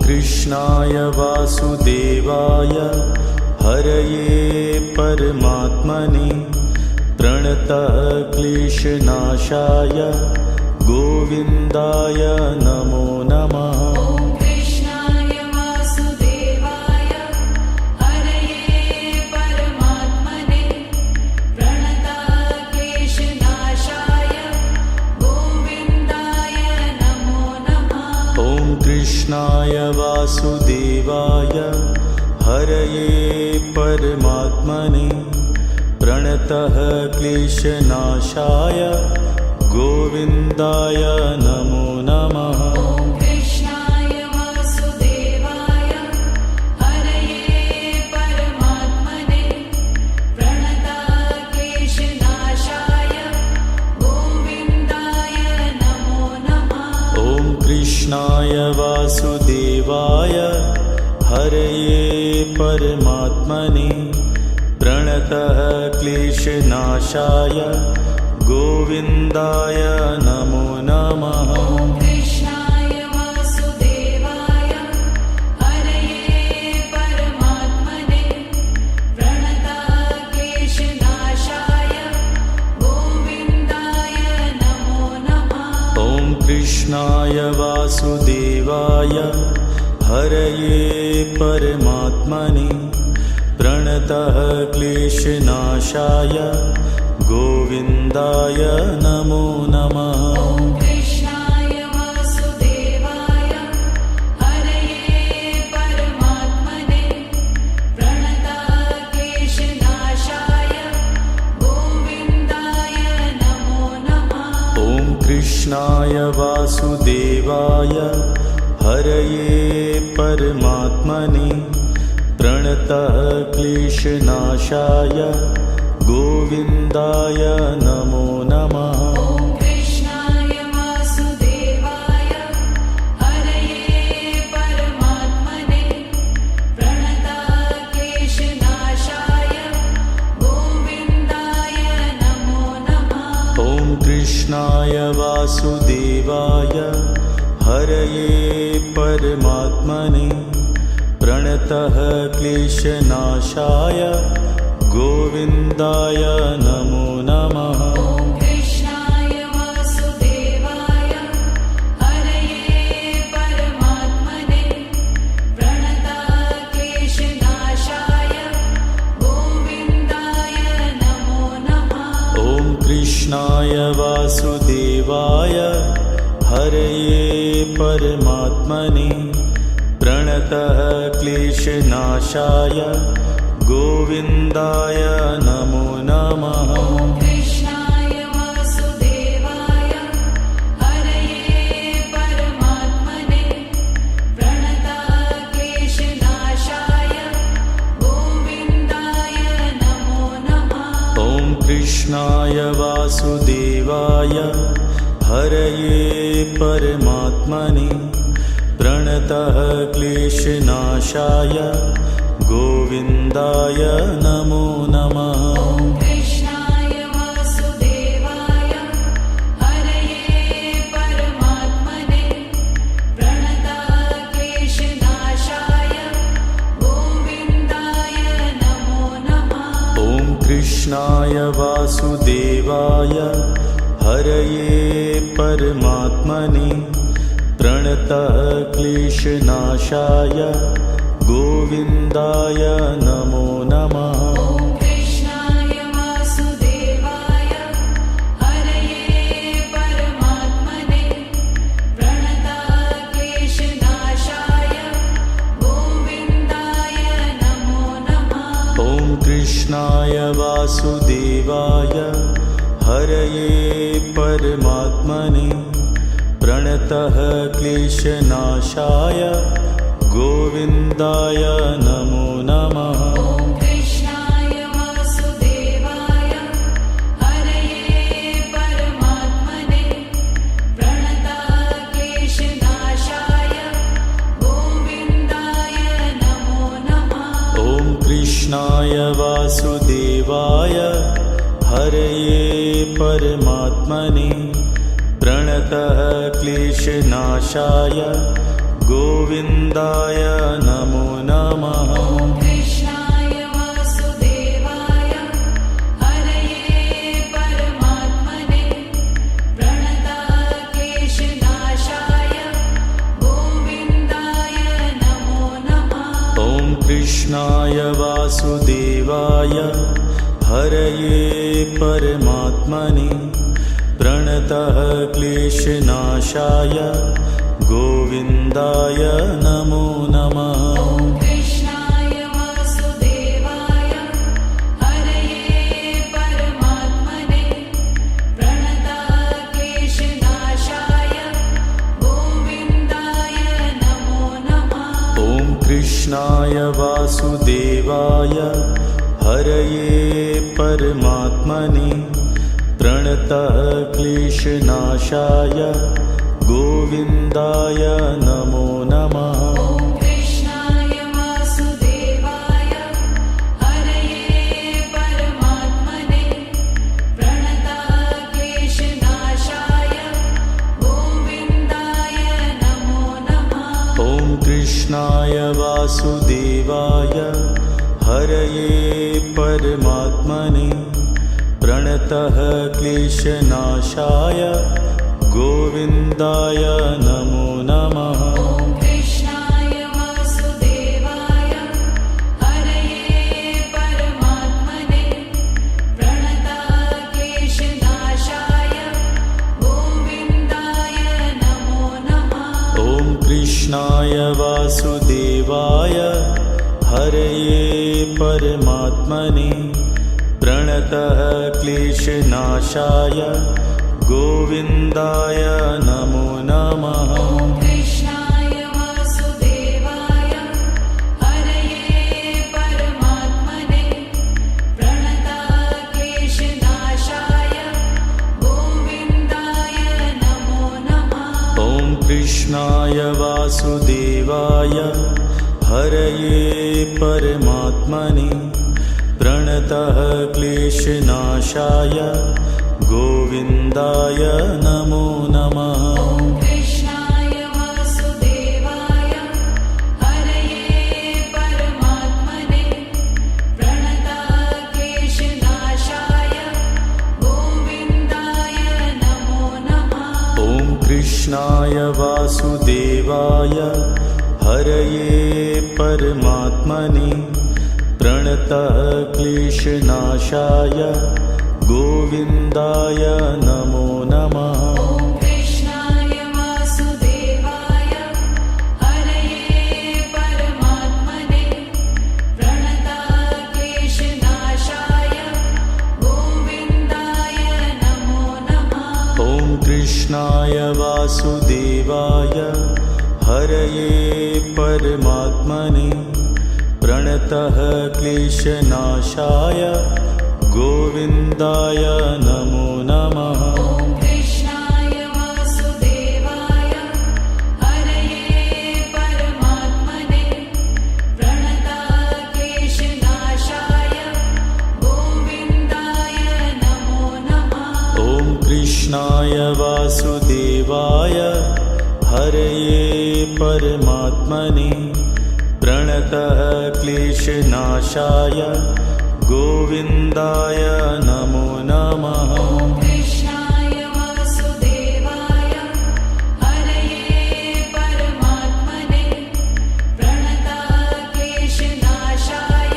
कृष्णाय वासुदेवाय हरये परमात्मने प्रणतः क्लेशनाशाय गोविन्दाय नमो नमः। कृष्णाय वासुदेवाय हरये परमात्मने प्रणतः क्लेशनाशाय गोविन्दाय नमो नमः। कृष्णाय वासुदेवाय हरये परमात्मने प्रणतः क्लेशनाशाय गोविन्दाय नमो नमः। कृष्णाय वासुदेवाय हरये परमात्मने प्रणतः क्लेशनाशाय गोविन्दाय नमो नमः। कृष्णाय वासुदेवाय हरये परमात्मने प्रणतः क्लेशनाशाय गोविन्दाय नमो नमः। कृष्णाय वासुदेवाय हरये परमात्मने प्रणतः क्लेशनाशाय गोविन्दाय नमो नमः। कृष्णाय वासुदेवाय हरये परमात्मने प्रणतः क्लेशनाशाय गोविन्दाय नमो नमः। कृष्णाय वासुदेवाय हरये परमात्मने प्रणतः क्लेशनाशाय गोविन्दाय नमो नमः। कृष्णाय वासुदेवाय हरये परमात्मने प्रणतः क्लेशनाशाय गोविन्दाय नमो नमः। कृष्णाय वासुदेवाय हरये परमात्मने प्रणतः क्लेशनाशाय गोविन्दाय नमो नमः। कृष्णाय वासुदेवाय हरये परमात्मने प्रणतः क्लेशनाशाय गोविन्दाय नमो नमः। कृष्णाय वासुदेवाय हरये परमात्मने प्रणतः क्लेशनाशाय गोविन्दाय नमो नमः। कृष्णाय वासुदेवाय हरये परमात्मने प्रणतः क्लेशनाशाय गोविन्दाय नमो नमः। कृष्णाय वासुदेवाय हरये परमात्मने प्रणतः क्लेशनाशाय गोविन्दाय नमो नमः। कृष्णाय वासुदेवाय हरये परमात्मने प्रणतः क्लेशनाशाय गोविन्दाय नमो नमः। कृष्णाय वासुदेवाय हरये परमात्मने प्रणतः क्लेशनाशाय गोविन्दाय नमो नमः। कृष्णाय वासुदेवाय हरये परमात्मने प्रणतः क्लेशनाशाय गोविन्दाय नमो नमः। कृष्णाय वासुदेवाय हरये परमात्मने प्रणतः क्लेशनाशाय गोविन्दाय नमो नमः। कृष्णाय वासुदेवाय हरये परमात्मने प्रणतः क्लेशनाशाय गोविन्दाय नमो नमः। कृष्णाय वासुदेवाय हरये परमात्मने प्रणतः क्लेशनाशाय गोविन्दाय नमो नमः। ॐ कृष्णाय वासुदेवाय हरये परमात्मने प्रणतक्लेशनाशाय गोविन्दाय नमो नमः। ॐ कृष्णाय वासुदेवाय हरये परमात्मने प्रणतः क्लेशनाशाय गोविन्दाय नमो नमः। ॐ कृष्णाय वासुदेवाय हरये परमात्मने प्रणतक्लेशनाशाय गोविन्दाय नमो नमः। ॐ कृष्णाय वासुदेवाय हरये परमात्मने प्रणतः क्लेशनाशाय गोविन्दाय नमो नमः। ॐ कृष्णाय वासुदेवाय हरये परमात्मने प्रणतक्लेशनाशाय गोविन्दाय नमो नमः। ॐ कृष्णाय वासुदेवाय हरये परमात्मने प्रणतः क्लेशनाशाय गोविन्दाय नमो नमः। ॐ कृष्णाय वासुदेवाय हरये परमात्मने प्रणतक्लेशनाशाय गोविन्दाय नमो नमः। ॐ कृष्णाय वासुदेवाय हरये परमात्मने प्रणतः क्लेशनाशाय गोविन्दाय नमो नमः। ॐ कृष्णाय वासुदेवाय हरये परमात्मने प्रणतक्लेशनाशाय गोविन्दाय नमो नमः। ॐ कृष्णाय वासुदेवाय हरये परमात्मने प्रणतः क्लेशनाशाय गोविन्दाय नमो नमः। ॐ कृष्णाय वासुदेवाय हरये परमात्मने प्रणतक्लेशनाशाय गोविन्दाय नमो नमः। ॐ कृष्णाय वासुदेवाय हरये परमात्मने प्रणतः क्लेशनाशाय गोविन्दाय नमो नमः। ॐ कृष्णाय वासुदेवाय हरये परमात्मने प्रणतक्लेशनाशाय गोविन्दाय नमो नमः। ॐ कृष्णाय वासुदेवाय हरये परमात्मने प्रणतः क्लेशनाशाय गोविन्दाय नमो नमः। ॐ कृष्णाय वासुदेवाय हरये परमात्मने प्रणतक्लेशनाशाय गोविन्दाय नमो नमः। ॐ कृष्णाय वासुदेवाय हरये परमात्मने प्रणतः क्लेशनाशाय गोविन्दाय नमो नमः। ॐ कृष्णाय वासुदेवाय हरये परमात्मने प्रणतक्लेशनाशाय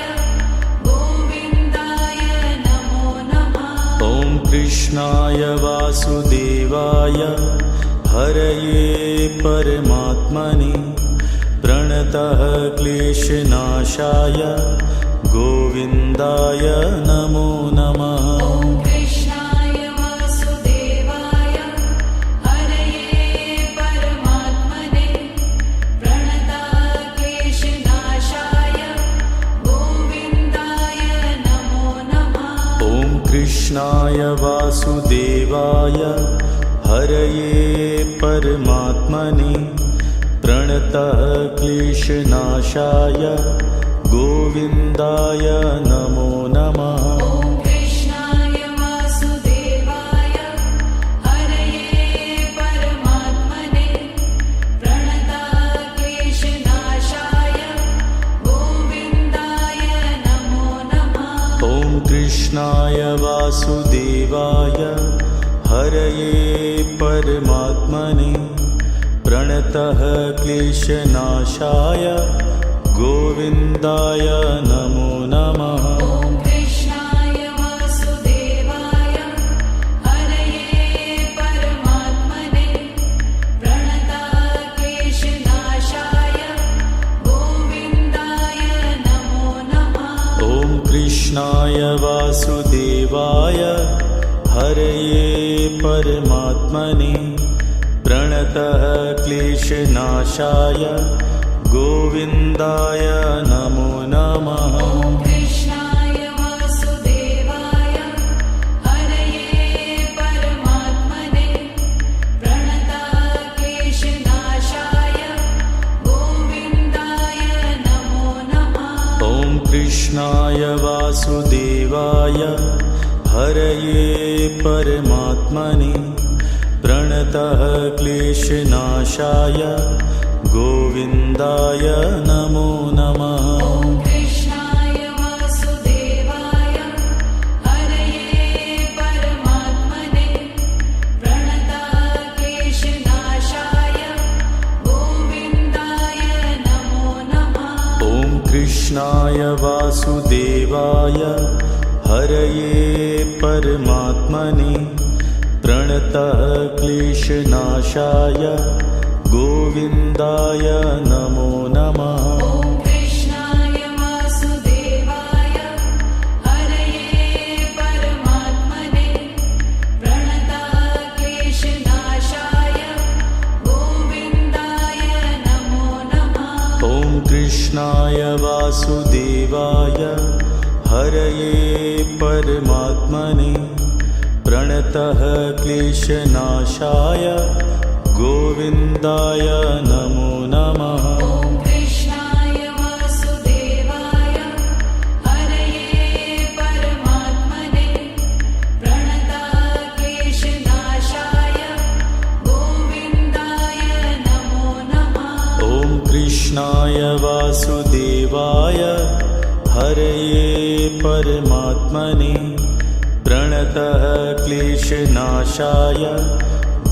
गोविन्दाय नमो नमः। ॐ कृष्णाय वासुदेवाय हरये परमात्मने प्रणतः क्लेशनाशाय गोविन्दाय नमो नमः। ॐ कृष्णाय वासुदेवाय हरये परमात्मने प्रणतक्लेशनाशाय गोविन्दाय नमो नमः। ॐ कृष्णाय वासुदेवाय हरये परमात्मने प्रणतः क्लेशनाशाय गोविन्दाय नमो नमः। ॐ कृष्णाय वासुदेवाय हरये परमात्मने प्रणतक्लेशनाशाय कृष्णाय वासुदेवाय हरये परमात्मने प्रणतः क्लेशनाशाय गोविन्दाय नमो नमः। ॐ कृष्णाय वासुदेवाय हरये परमात्मने प्रणतः क्लेशनाशाय गोविन्दाय नमो नमः। ॐ कृष्णाय वासुदेवाय हरये परमात्मने प्रणतः क्लेशनाशाय गोविन्दाय नमो नमः। ॐ कृष्णाय वासुदेवाय हरये परमात्मने प्रणतः क्लेशनाशाय गोविन्दाय नमो नमः। ॐ कृष्णाय वासुदेवाय हरये परमात्मने प्रणतः क्लेशनाशाय गोविन्दाय नमो नमः। ॐ कृष्णाय वासुदेवाय हरये परमात्मने प्रणतः क्लेशनाशाय गोविन्दाय नमो नमः। ॐ कृष्णाय वासुदेवाय हरये परमात्मने प्रणतः क्लेशनाशाय गोविन्दाय नमो नमः। ॐ कृष्णाय वासुदेवाय हरये परमात्मने प्रणतः क्लेशनाशाय गोविन्दाय नमो नमः। ॐ कृष्णाय वासुदेवाय हरये परमात्मने प्रणतः क्लेशनाशाय गोविन्दाय नमो नमः। ॐ कृष्णाय वासुदेवाय हरये परमात्मने प्रणतः क्लेशनाशाय गोविन्दाय नमो नमः। ॐ कृष्णाय वासुदेवाय हरये परमात्मने प्रणतः क्लेशनाशाय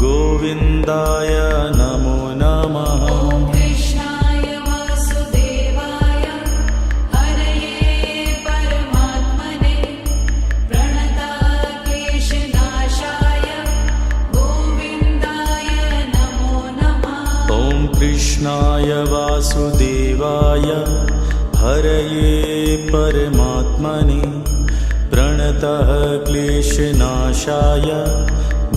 गोविन्दाय नमो नमः। ॐ कृष्णाय वासुदेवाय हरये परमात्मने प्रणतः क्लेशनाशाय गोविन्दाय नमो नमः। ॐ कृष्णाय वासुदेवाय हरये परमात्मने प्रणतः क्लेशनाशाय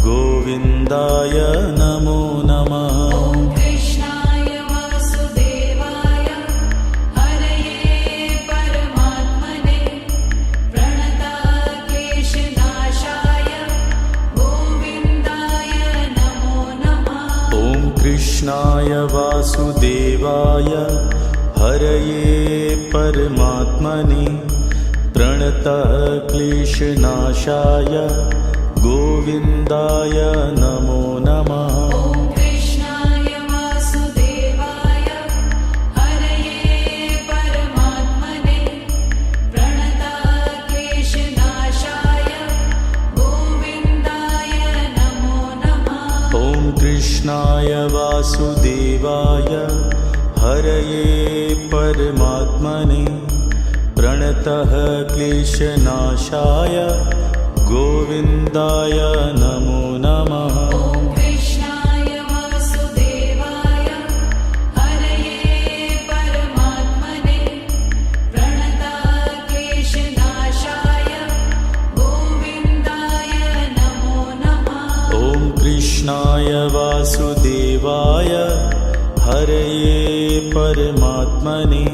गोविन्दाय नमो नमः। ॐ कृष्णाय वासुदेवाय हरये परमात्मने प्रणतः क्लेशनाशाय गोविन्दाय नमो नमः। ॐ कृष्णाय वासुदेवाय हरये परमात्मने प्रणतः क्लेशनाशाय गोविन्दाय नमो नमः। ॐ कृष्णाय वासुदेवाय हरये परमात्मने प्रणतः क्लेशनाशाय गोविन्दाय नमो नमः। ॐ कृष्णाय वासुदेवाय हरये परमात्मने प्रणतः क्लेशनाशाय गोविन्दाय नमो नमः। ॐ कृष्णाय वासुदेवाय हरये परमात्मने प्रणतः क्लेशनाशाय गोविन्दाय नमो नमः। ॐ कृष्णाय वासुदेवाय हरये परमात्मने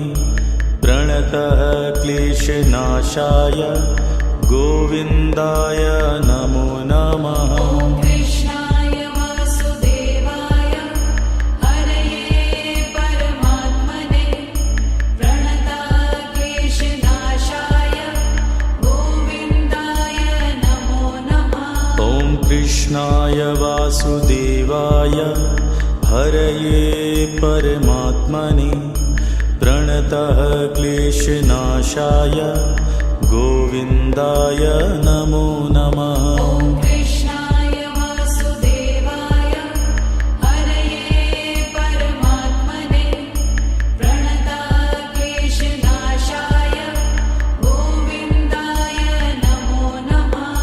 प्रणतः क्लेशनाशाय गोविन्दाय नमो नमः। ॐ कृष्णाय वासुदेवाय हरये परमात्मने प्रणतः क्लेशनाशाय गोविन्दाय नमो नमः। ॐ कृष्णाय वासुदेवाय हरये परमात्मने प्रणतः क्लेशनाशाय गोविन्दाय नमो नमः। ॐ कृष्णाय वासुदेवाय हरये परमात्मने प्रणतक्लेशनाशाय गोविन्दाय नमो नमः।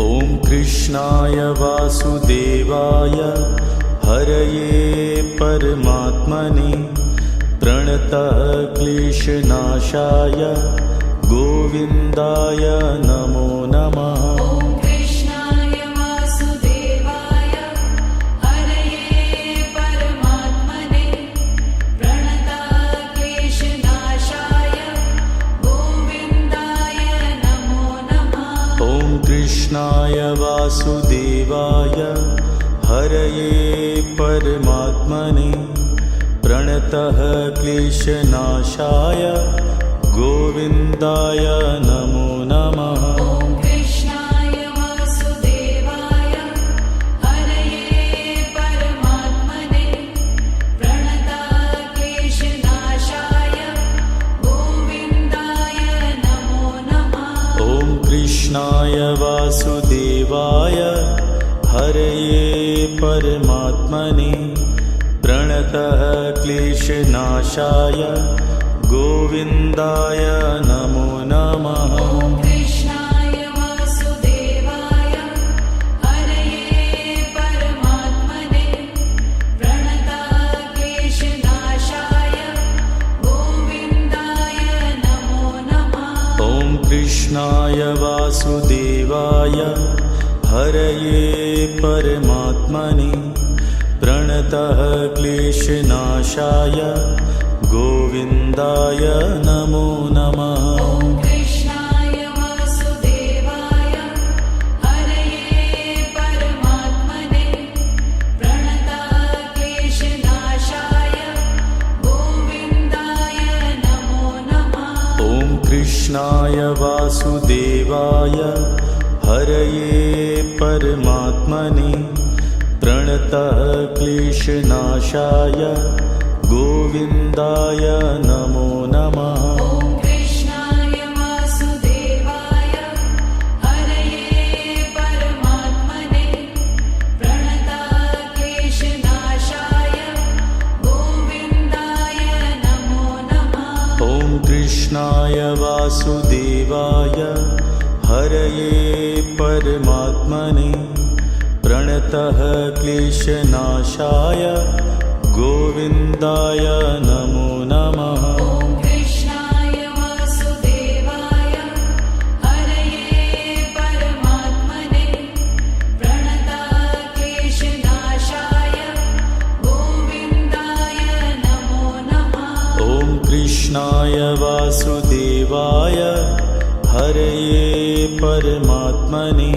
ॐ कृष्णाय वासुदेवाय हरये परमात्मने प्रणतक्लेशनाशाय गोविन्दाय नमो नमः। ॐ कृष्णाय वासुदेवाय हरये परमात्मने प्रणतक्लेशनाशाय गोविन्दाय नमो नमः। ॐ कृष्णाय वासुदेवाय हरये परमात्मने प्रणतः क्लेशनाशाय गोविन्दाय नमो नमः। ॐ कृष्णाय वासुदेवाय हरये परमात्मने प्रणतक्लेशनाशाय गोविन्दाय नमो नमः। ॐ कृष्णाय वासुदेवाय हरये परमात्मने प्रणतः क्लेशनाशाय गोविन्दाय नमो नमः। ॐ कृष्णाय वासुदेवाय हरये परमात्मने प्रणतक्लेशनाशाय गोविन्दाय नमो नमः। ॐ कृष्णाय वासुदेवाय हरये परमात्मने प्रणतः क्लेशनाशाय गोविन्दाय नमो नमः। ॐ कृष्णाय वासुदेवाय हरये परमात्मने प्रणतक्लेशनाशाय गोविन्दाय नमो नमः। ॐ कृष्णाय वासुदेवाय हरये परमात्मने प्रणतः क्लेशनाशाय गोविन्दाय नमो नमः। ॐ कृष्णाय वासुदेवाय हरये परमात्मने प्रणतक्लेशनाशाय गोविन्दाय नमो नमः। ॐ कृष्णाय वासुदेवाय हरये परमात्मने प्रणतः क्लेशनाशाय गोविन्दाय नमो नमः। ॐ कृष्णाय वासुदेवाय हरये परमात्मने प्रणतक्लेशनाशाय गोविन्दाय नमो नमः। ॐ कृष्णाय वासुदेवाय हरये परमात्मने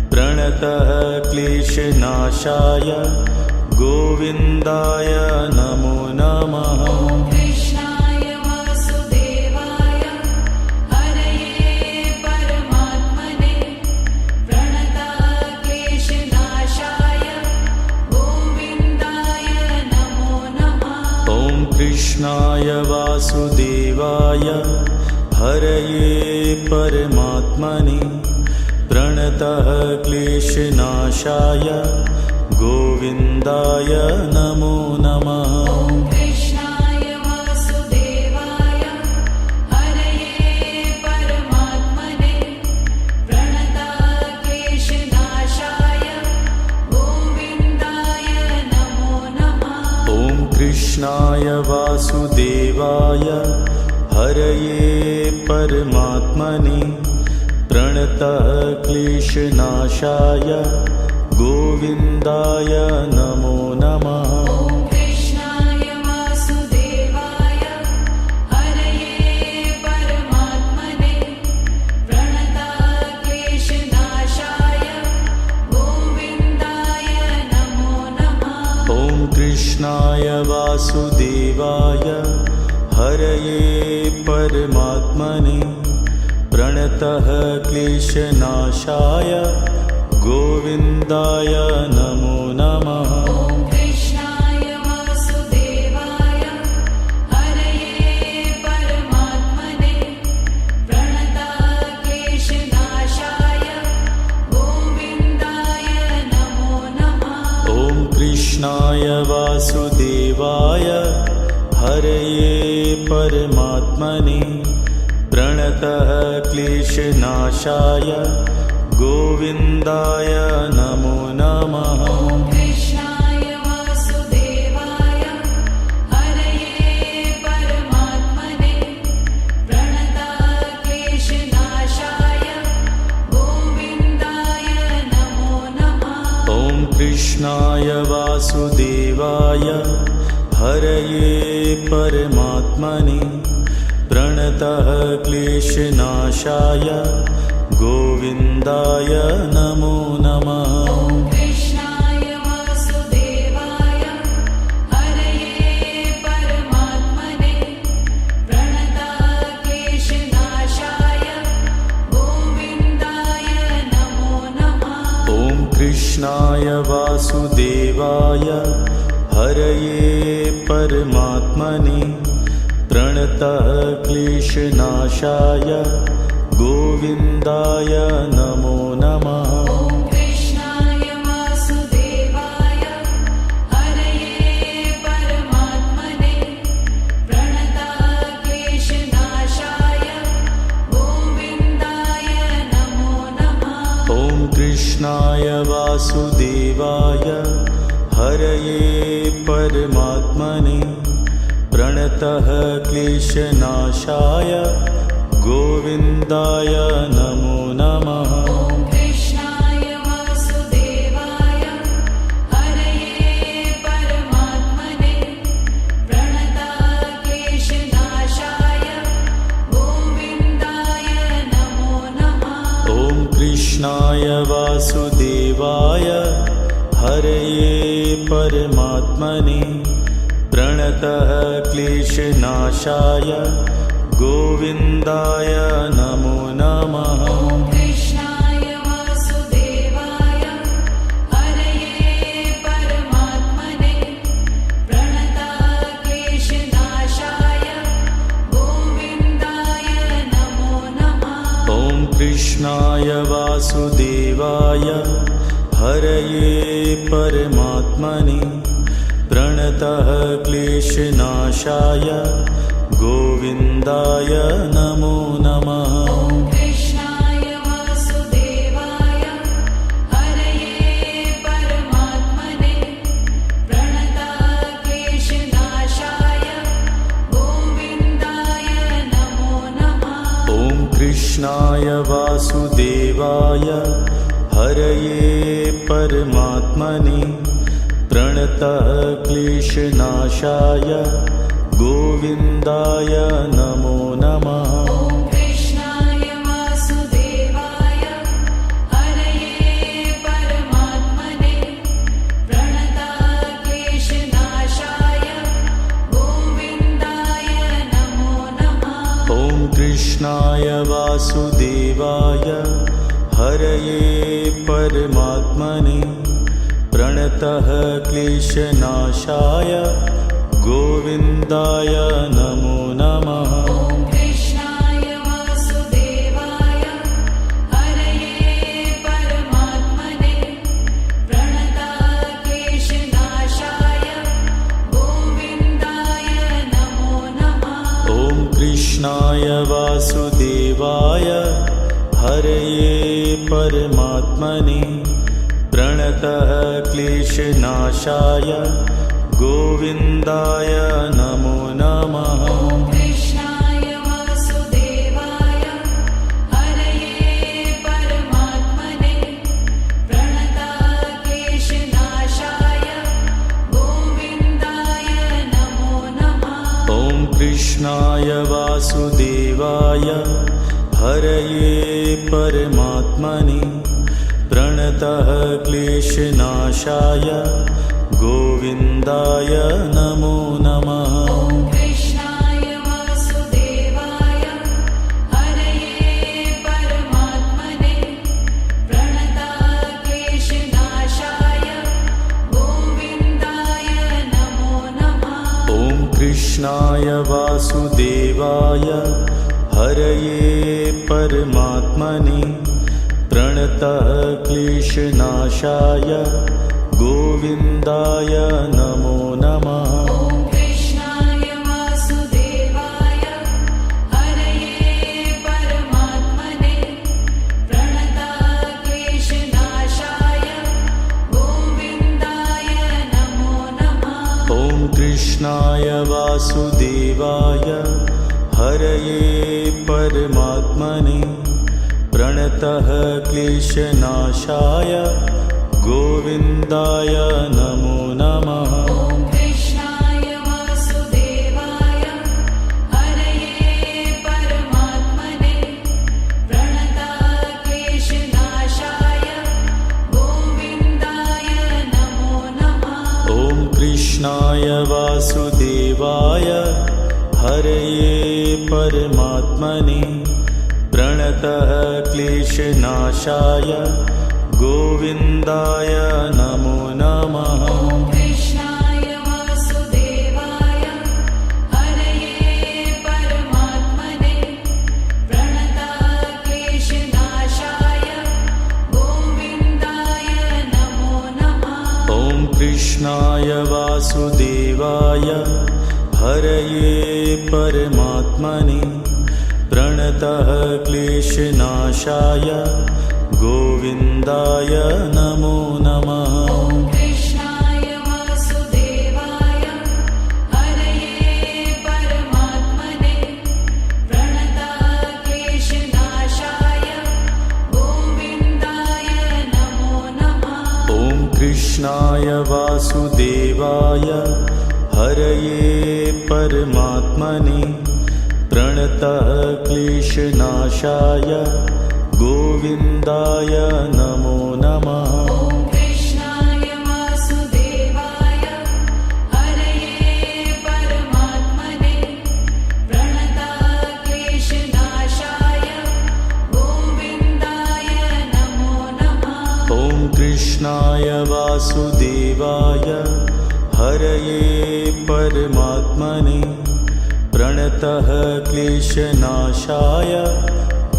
प्रणतः क्लेशनाशाय गोविन्दाय नमो नमः। ॐ कृष्णाय वासुदेवाय हरये परमात्मने प्रणतक्लेशनाशाय गोविन्दाय नमो नमः। ॐ कृष्णाय वासुदेवाय हरये परमात्मने प्रणतः क्लेशनाशाय गोविन्दाय नमो नमः। ॐ कृष्णाय वासुदेवाय हरये परमात्मने प्रणतक्लेशनाशाय गोविन्दाय नमो नमः। ॐ कृष्णाय वासुदेवाय हरये परमात्मने प्रणतः क्लेशनाशाय गोविन्दाय नमो नमः। ॐ कृष्णाय वासुदेवाय हरये परमात्मने प्रणतक्लेशनाशाय गोविन्दाय नमो नमः। ॐ कृष्णाय वासुदेवाय हरये परमात्मने प्रणतः क्लेशनाशाय गोविन्दाय नमो नमः। ॐ कृष्णाय वासुदेवाय हरये परमात्मने कृष्णाय वासुदेवाय हरये परमात्मने प्रणतः क्लेशनाशाय गोविन्दाय नमो नमः। ॐ कृष्णाय वासुदेवाय हरये परमात्मने प्रणतः क्लेशनाशाय गोविन्दाय नमो नमः। ॐ कृष्णाय वासुदेवाय हरये परमात्मने प्रणतः क्लेशनाशाय गोविन्दाय नमो नमः। ॐ कृष्णाय वासुदेवाय हरये परमात्मने प्रणतः क्लेशनाशाय गोविन्दाय नमो नमः। ॐ कृष्णाय वासुदेवाय हरये परमात्मने प्रणतः क्लेशनाशाय गोविन्दाय नमो नमः। ॐ कृष्णाय वासुदेवाय हरये परमात्मने प्रणतः क्लेशनाशाय गोविन्दाय नमो नमः। ॐ कृष्णाय वासुदेवाय हरये परमात्मने प्रणतः क्लेशनाशाय गोविन्दाय नमो नमः। ॐ कृष्णाय वासुदेवाय हरये परमात्मने प्रणतः क्लेशनाशाय गोविन्दाय नमो नमः। ॐ कृष्णाय वासुदेवाय हरये परमात्मने प्रणतः क्लेशनाशाय गोविन्दाय नमो नमः। ॐ कृष्णाय वासुदेवाय हरये परमात्मने प्रणतः क्लेशनाशाय गोविन्दाय नमो नमः। ॐ कृष्णाय वासुदेवाय हरये परमात्मने प्रणतः क्लेशनाशाय गोविन्दाय नमो नमः। ॐ कृष्णाय वासुदेवाय हरये परमात्मने प्रणतः क्लेशनाशाय गोविन्दाय नमो नमः। ॐ कृष्णाय वासुदेवाय हरये परमात्मने प्रणतः क्लेशनाशाय गोविन्दाय नमो नमः। ॐ कृष्णाय वासुदेवाय हरये परमात्मने प्रणतः क्लेशनाशाय गोविन्दाय नमो नमः। ॐ कृष्णाय वासुदेवाय हरये परमात्मने प्रणतः क्लेशनाशाय गोविन्दाय नमो नमः। ॐ कृष्णाय वासुदेवाय हरये परमात्मने प्रणतः क्लेशनाशाय गोविन्दाय नमो नमः। ॐ कृष्णाय वासुदेवाय हरये परमात्मने प्रणतः क्लेशनाशाय गोविन्दाय नमो नमः। ॐ कृष्णाय वासुदेवाय हरये परमात्मने प्रणतः क्लेशनाशाय गोविन्दाय नमो नमः। ॐ कृष्णाय वासुदेवाय हरये परमात्मने प्रणतः क्लेशनाशाय गोविन्दाय नमो नमः। ॐ कृष्णाय वासुदेवाय हरये परमात्मने प्रणतः क्लेशनाशाय गोविन्दाय नमो नमः। ॐ कृष्णाय वासुदेवाय हरये परमात्मने प्रणतः क्लेशनाशाय गोविन्दाय नमो नमः। ॐ कृष्णाय वासुदेवाय हरये परमात्मने प्रणतक्लेशनाशाय गोविन्दाय नमो नमः। ॐ कृष्णाय वासुदेवाय हरये परमात्मने प्रणतः क्लेशनाशाय गोविन्दाय नमो नमः। ॐ कृष्णाय वासुदेवाय हरये परमात्मने प्रणतक्लेशनाशाय गोविन्दाय नमो नमः। ॐ कृष्णाय वासुदेवाय हरये परमात्मने प्रणतः क्लेशनाशाय गोविन्दाय नमो नमः। ॐ कृष्णाय वासुदेवाय हरये परमात्मने प्रणतक्लेशनाशाय गोविन्दाय नमो नमः। ॐ कृष्णाय वासुदेवाय हरये परमात्मने प्रणतः क्लेशनाशाय गोविन्दाय नमो नमः। ॐ कृष्णाय वासुदेवाय हरये परमात्मने प्रणतक्लेशनाशाय गोविन्दाय नमो नमः। ॐ कृष्णाय वासुदेवाय हरये परमात्मने प्रणतः क्लेशनाशाय गोविन्दाय नमो नमः। ॐ कृष्णाय वासुदेवाय हरये परमात्मने प्रणतक्लेशनाशाय गोविन्दाय नमो नमः। ॐ कृष्णाय वासुदेवाय हरये परमात्मने प्रणतः क्लेशनाशाय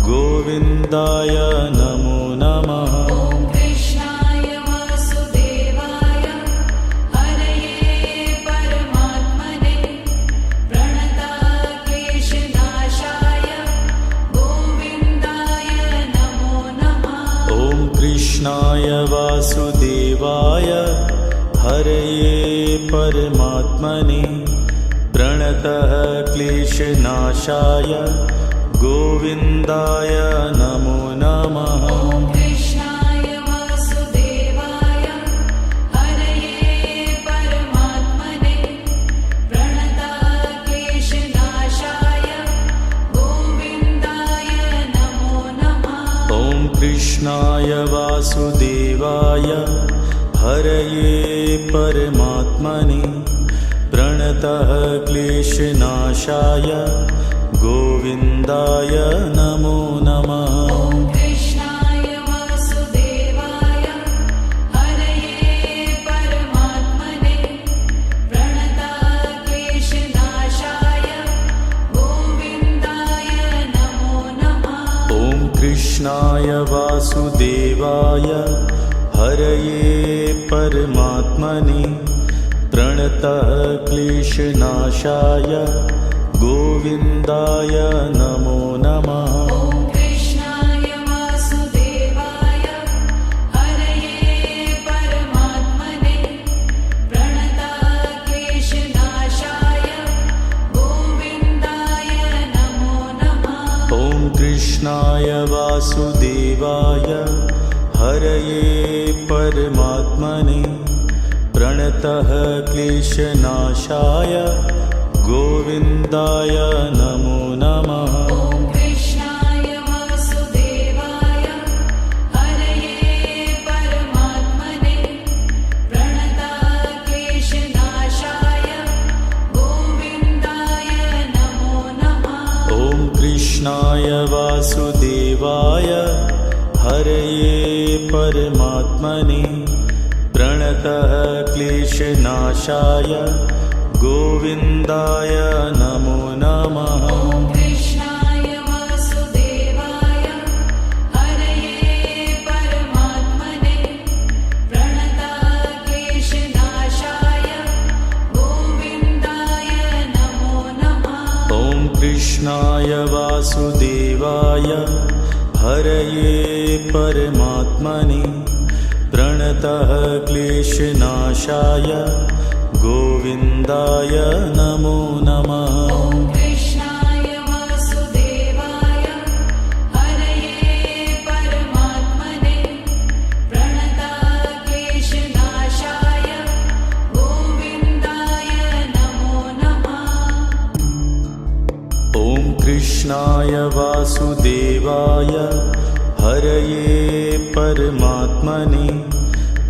गोविन्दाय नमो नमः। ॐ कृष्णाय वासुदेवाय हरये परमात्मने प्रणतक्लेशनाशाय गोविन्दाय नमो नमः। ॐ कृष्णाय वासुदेवाय हरये परमात्मने प्रणतः क्लेशनाशाय गोविन्दाय नमो नमः। ॐ कृष्णाय वासुदेवाय हरये परमात्मने प्रणतक्लेशनाशाय गोविन्दाय नमो नमः। ॐ कृष्णाय वासुदेवाय हरये परमात्मने प्रणतः क्लेशनाशाय गोविन्दाय नमो नमः। ॐ कृष्णाय वासुदेवाय हरये परमात्मने प्रणतक्लेशनाशाय गोविन्दाय नमो नमः। ॐ कृष्णाय वासुदेवाय हरये परमात्मने प्रणतः क्लेशनाशाय गोविन्दाय नमो नमः। ॐ कृष्णाय वासुदेवाय हरये परमात्मने प्रणतक्लेशनाशाय गोविन्दाय नमो नमः। ॐ कृष्णाय वासुदेवाय हरये परमात्मने प्रणतः क्लेशनाशाय गोविन्दाय नमो नमः। ॐ कृष्णाय वासुदेवाय हरये परमात्मने प्रणतक्लेशनाशाय गोविन्दाय नमो नमः। ॐ कृष्णाय वासुदेवाय हरये परमात्मने प्रणतः क्लेशनाशाय गोविन्दाय नमो नमः। ॐ कृष्णाय वासुदेवाय हरये परमात्मने प्रणतक्लेशनाशाय कृष्णाय वासुदेवाय हरये परमात्मने प्रणतः क्लेशनाशाय गोविन्दाय नमो नमः। ॐ कृष्णाय वासुदेवाय हरये परमात्मने प्रणतः क्लेशनाशाय गोविन्दाय नमो नमः। ॐ कृष्णाय वासुदेवाय हरये परमात्मने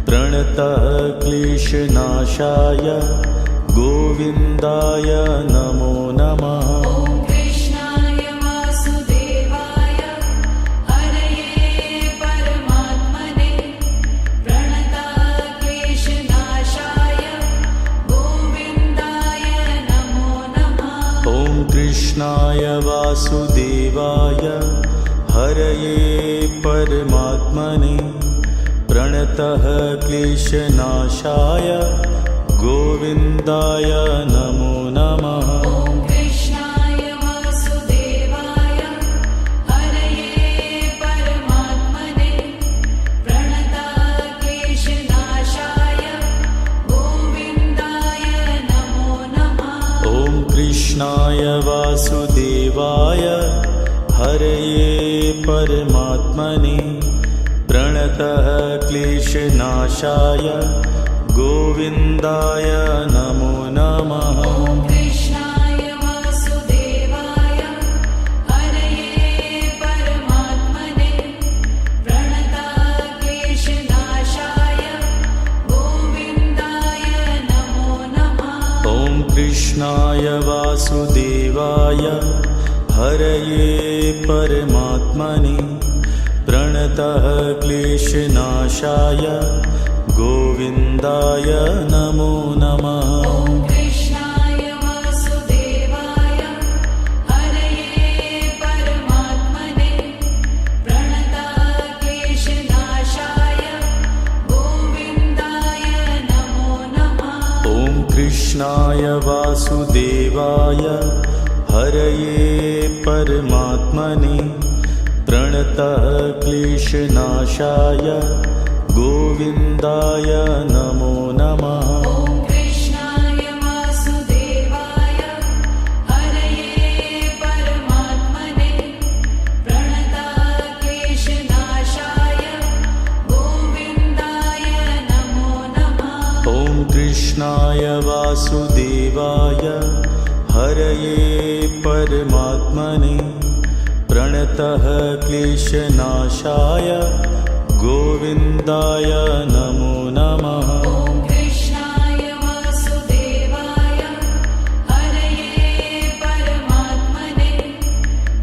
प्रणतः क्लेशनाशाय गोविन्दाय नमो नमः। ॐ कृष्णाय वासुदेवाय हरये परमात्मने प्रणतः क्लेशनाशाय गोविन्दाय नमो नमः। ॐ कृष्णाय वासुदेवाय हरये परमात्मने प्रणतः क्लेशनाशाय गोविन्दाय नमो नमः। ॐ कृष्णाय वासुदेवाय हरये परमात्मने प्रणतः क्लेशनाशाय गोविन्दाय नमो नमः। ॐ कृष्णाय वासुदेवाय हरये परमात्मने प्रणतः क्लेशनाशाय गोविन्दाय नमो नमः। ॐ कृष्णाय वासुदेवाय हरये परमात्मने प्रणतः क्लेशनाशाय गोविन्दाय नमो नमः। ॐ कृष्णाय वासुदेवाय हरये परमात्मने प्रणतः क्लेशनाशाय गोविन्दाय नमो नमः। ॐ कृष्णाय वासुदेवाय हरये परमात्मने प्रणतः क्लेशनाशाय गोविन्दाय नमो नमः। ॐ कृष्णाय वासुदेवाय हरये परमात्मने प्रणतः क्लेशनाशाय गोविन्दाय नमो नमः। ॐ कृष्णाय वासुदेवाय हरये परमात्मने प्रणतः क्लेशनाशाय गोविन्दाय नमो नमः। ॐ कृष्णाय वासुदेवाय हरये परमात्मने प्रणतः क्लेशनाशाय गोविन्दाय नमो नमः। ॐ कृष्णाय वासुदेवाय हरये परमात्मने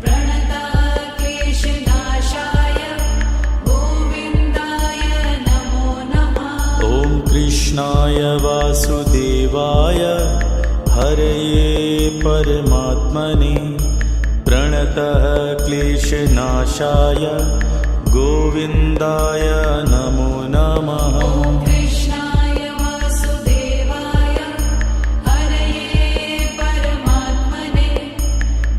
प्रणतः क्लेशनाशाय गोविन्दाय नमो नमः। ॐ कृष्णाय वासुदेवाय हरये परमात्मने प्रणतः क्लेशनाशाय गोविन्दाय नमो नमः। ॐ कृष्णाय वासुदेवाय हरये परमात्मने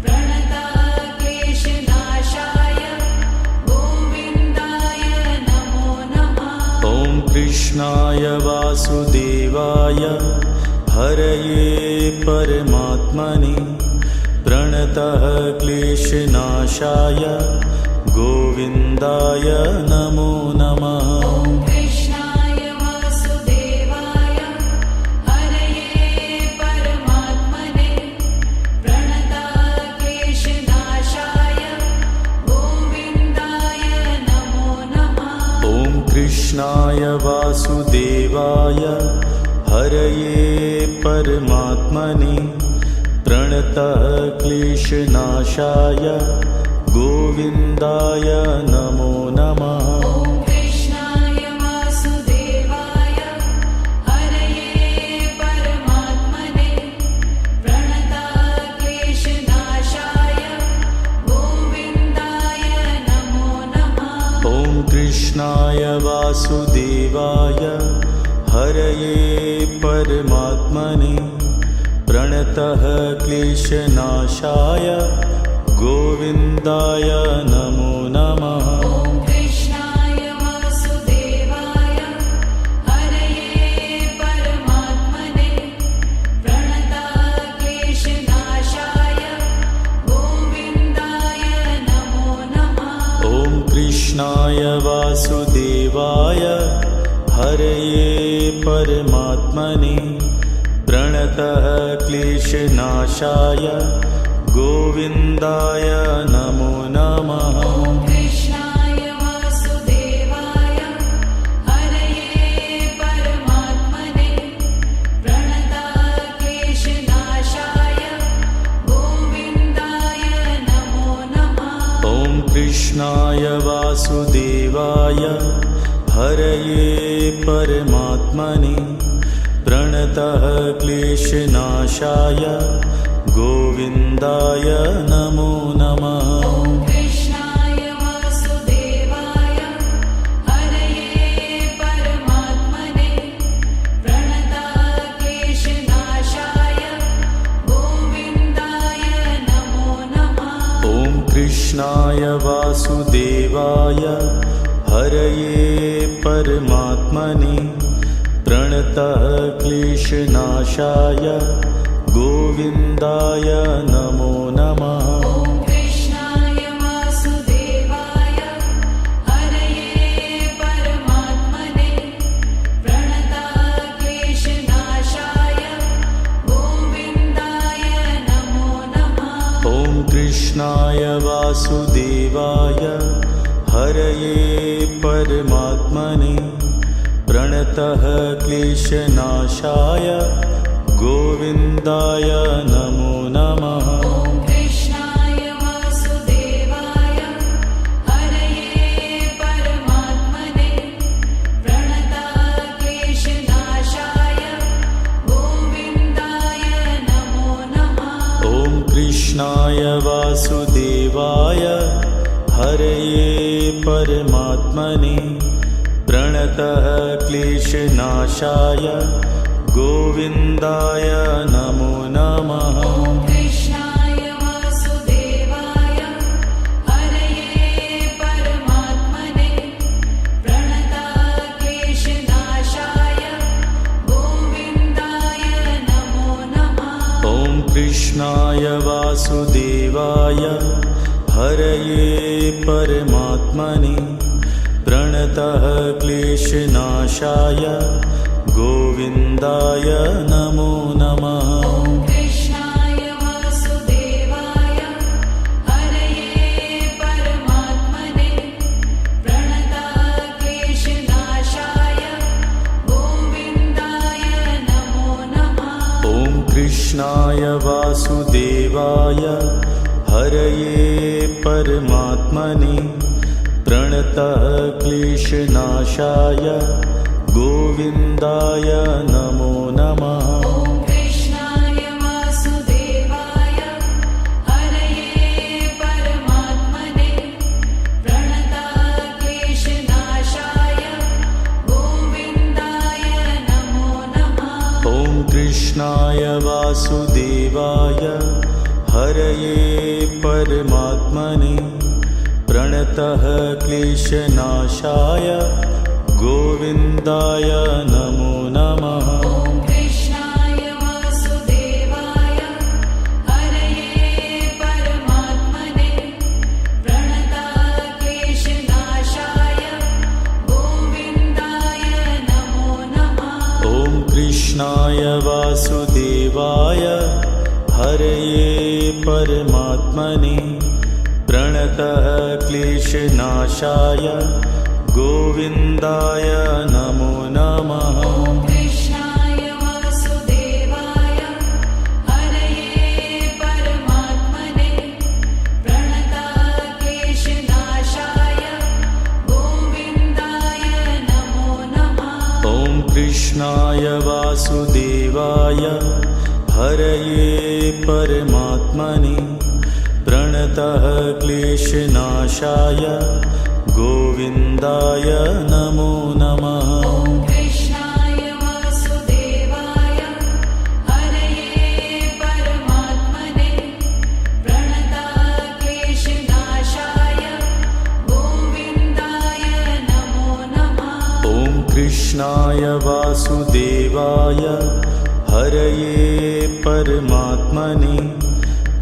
प्रणतः क्लेशनाशाय गोविन्दाय नमो नमः। ॐ कृष्णाय वासुदेवाय हरये परमात्मने प्रणतः क्लेशनाशाय गोविन्दाय नमो नमः। ॐ कृष्णाय वासुदेवाय हरये परमात्मने प्रणतः क्लेशनाशाय गोविन्दाय नमो नमः। ॐ कृष्णाय वासुदेवाय हरये परमात्मने प्रणतः क्लेशनाशाय गोविन्दाय नमो नमः। ॐ कृष्णाय वासुदेवाय हरये परमात्मने प्रणतः क्लेशनाशाय गोविन्दाय नमो नमः। ॐ कृष्णाय वासुदेवाय हरये परमात्मने प्रणतः क्लेशनाशाय गोविन्दाय नमो नमः। ॐ कृष्णाय वासुदेवाय हरये परमात्मने प्रणताः क्लेशनाशाय गोविन्दाय नमो नमः। ॐ कृष्णाय वासुदेवाय हरये परमात्मने प्रणतः क्लेशनाशाय गोविन्दाय नमो नमः। ॐ कृष्णाय वासुदेवाय हरये परमात्मने प्रणताः क्लेशनाशाय गोविन्दाय नमो नमः। ॐ कृष्णाय वासुदेवाय हरये परमात्मने प्रणतः क्लेशनाशाय गोविन्दाय नमो नमः। ॐ कृष्णाय वासुदेवाय हरये परमात्मने प्रणताः क्लेशनाशाय गोविन्दाय नमो नमः। ॐ कृष्णाय वासुदेवाय हरये परमात्मने प्रणतः क्लेशनाशाय गोविन्दाय नमो नमः। ॐ कृष्णाय वासुदेवाय हरये परमात्मने प्रणताः क्लेशनाशाय गोविन्दाय नमो नमः। ॐ कृष्णाय वासुदेवाय हरये परमात्मने प्रणतः क्लेशनाशाय गोविन्दाय नमो नमः। ॐ कृष्णाय वासुदेवाय हरये परमात्मने प्रणताः क्लेशनाशाय गोविन्दाय नमो नमः। ॐ कृष्णाय वासुदेवाय हरये परमात्मने प्रणतः क्लेशनाशाय गोविन्दाय नमो नमः। ॐ कृष्णाय वासुदेवाय हरये परमात्मने प्रणताः क्लेशनाशाय गोविन्दाय नमो नमः। ॐ कृष्णाय वासुदेवाय हरये परमात्मने प्रणतः क्लेशनाशाय गोविन्दाय नमो नमः। ॐ कृष्णाय वासुदेवाय हरये परमात्मने प्रणताः क्लेशनाशाय गोविन्दाय नमो नमः। ॐ कृष्णाय वासुदेवाय हरये परमात्मने प्रणतः क्लेशनाशाय गोविन्दाय नमो नमः। ॐ कृष्णाय वासुदेवाय हरये परमात्मने प्रणताः क्लेशनाशाय गोविन्दाय नमो नमः। ॐ कृष्णाय वासुदेवाय हरये परमात्मने प्रणतः क्लेशनाशाय गोविन्दाय नमो नमः। ॐ कृष्णाय वासुदेवाय हरये परमात्मने प्रणताः क्लेशनाशाय गोविन्दाय नमो नमः। ॐ कृष्णाय वासुदेवाय हरये परमात्मने प्रणतः क्लेशनाशाय गोविन्दाय नमो नमः। ॐ कृष्णाय वासुदेवाय हरये परमात्मने प्रणताः क्लेशनाशाय गोविन्दाय नमो नमः। ॐ कृष्णाय वासुदेवाय हरये परमात्मने प्रणतः क्लेशनाशाय गोविन्दाय नमो नमः। ॐ कृष्णाय वासुदेवाय हरये कृष्णाय वासुदेवाय हरये परमात्मने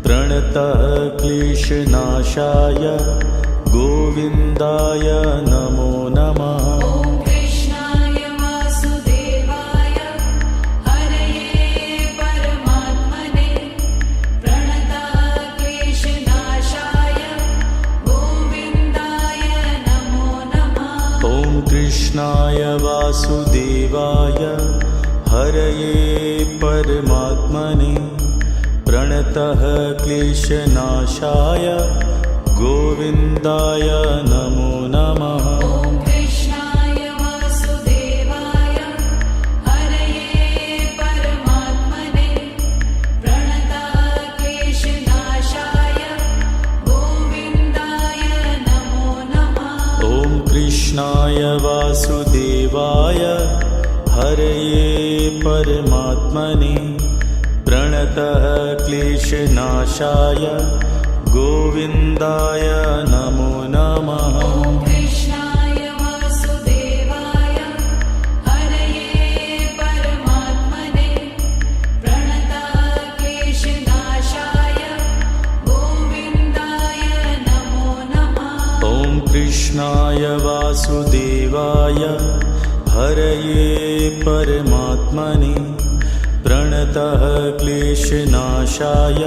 प्रणतः क्लेशनाशाय गोविन्दाय नमो नमः। ॐ कृष्णाय वासुदेवाय हरये परमात्मने प्रणतः क्लेशनाशाय गोविन्दाय नमो नमः। ॐ कृष्णाय वासुदेवाय हरये परमात्मने प्रणतः क्लेशनाशाय गोविन्दाय नमो नमः। ॐ कृष्णाय वासुदेवाय हरये परमात्मने प्रणतः क्लेशनाशाय गोविन्दाय नमो नमः। ॐ कृष्णाय वासुदेवाय हरये परमात्मने प्रणतः क्लेशनाशाय गोविन्दाय नमो नमः। ॐ कृष्णाय वासुदेवाय हरये परमात्मने प्रणतः क्लेशनाशाय गोविन्दाय नमो नमः। ॐ कृष्णाय वासुदेवाय हरये परमात्मने प्रणतः क्लेशनाशाय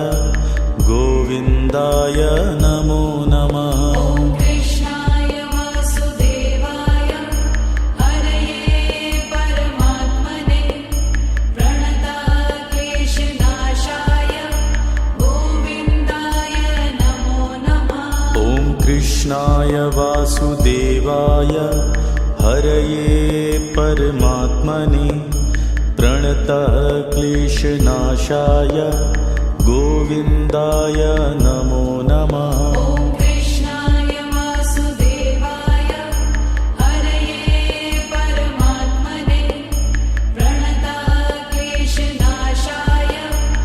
गोविन्दाय नमो नमः। ॐ कृष्णाय वासुदेवाय हरये परमात्मने प्रणतः क्लेशनाशाय गोविन्दाय नमो नमः। ॐ कृष्णाय वासुदेवाय हरये परमात्मने प्रणतः क्लेशनाशाय गोविन्दाय नमो नमः। ॐ कृष्णाय वासुदेवाय हरये परमात्मने प्रणतः क्लेशनाशाय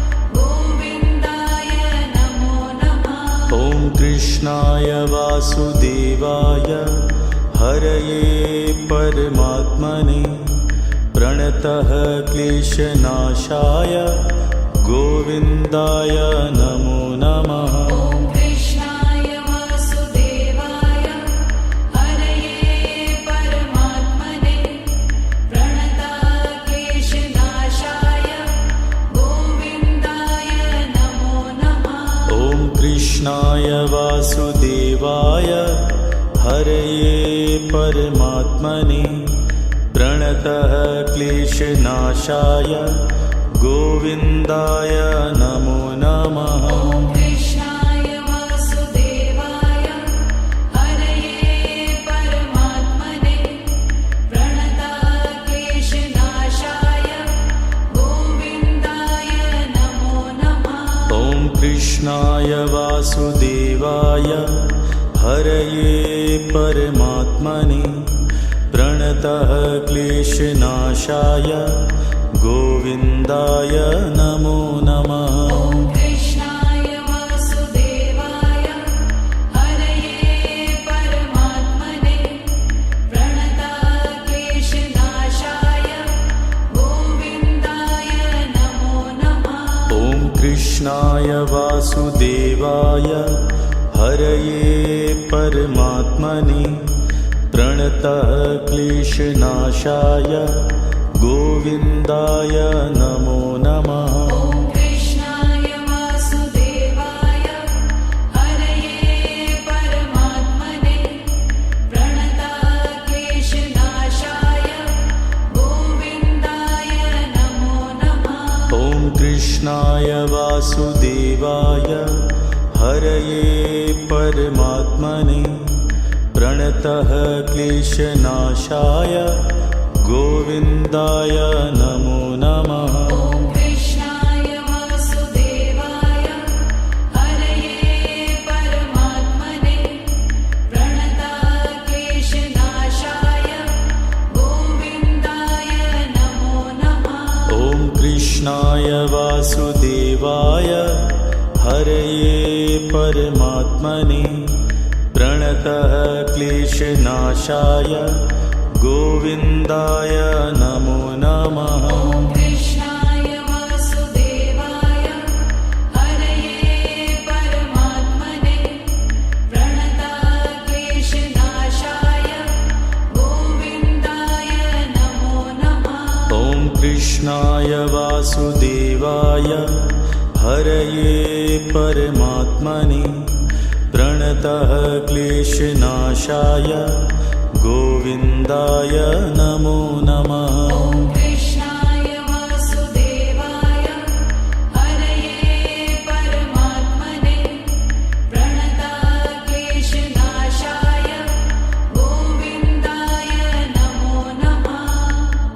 गोविन्दाय नमो नमः। ॐ कृष्णाय वासुदेवाय हरये परमात्मने प्रणतः क्लेशनाशाय गोविन्दाय नमो नमः। ॐ कृष्णाय वासुदेवाय हरये परमात्मने प्रणतः क्लेशनाशाय गोविन्दाय नमो नमः। ॐ कृष्णाय वासुदेवाय हरये परमात्मने प्रणतः क्लेशनाशाय गोविन्दाय नमो नमः। ॐ कृष्णाय वासुदेवाय हरये परमात्मने प्रणतः क्लेशनाशाय गोविन्दाय नमो नमः। ॐ कृष्णाय वासुदेवाय हरये परमात्मने प्रणतः क्लेशनाशाय गोविन्दाय नमो नमः। ॐ कृष्णाय वासुदेवाय हरये परमात्मने प्रणतः क्लेशनाशाय गोविन्दाय नमो नमः। ॐ कृष्णाय वासुदेवाय हरये परमात्मने प्रणतः क्लेशनाशाय गोविन्दाय नमो नमः। ॐ कृष्णाय वासुदेवाय हरये परमात्मने प्रणतः क्लेशनाशाय गोविन्दाय नमो नमः। ॐ कृष्णाय वासुदेवाय हरये परमात्मने प्रणतः क्लेशनाशाय गोविन्दाय नमो नमः। ॐ कृष्णाय वासुदेवाय हरये परमात्मने प्रणतः क्लेशनाशाय गोविन्दाय नमो नमः। ॐ कृष्णाय वासुदेवाय हरये परमात्मने प्रणतः क्लेशनाशाय गोविन्दाय नमो नमः ॐ कृष्णाय वासुदेवाय हरये परमात्मने प्रणतक्लेशनाशाय गोविन्दाय नमो नमः ॐ कृष्णाय वासुदेवाय हरये परमात्मने प्रणतः क्लेशनाशाय गोविन्दाय नमो नमः ॐ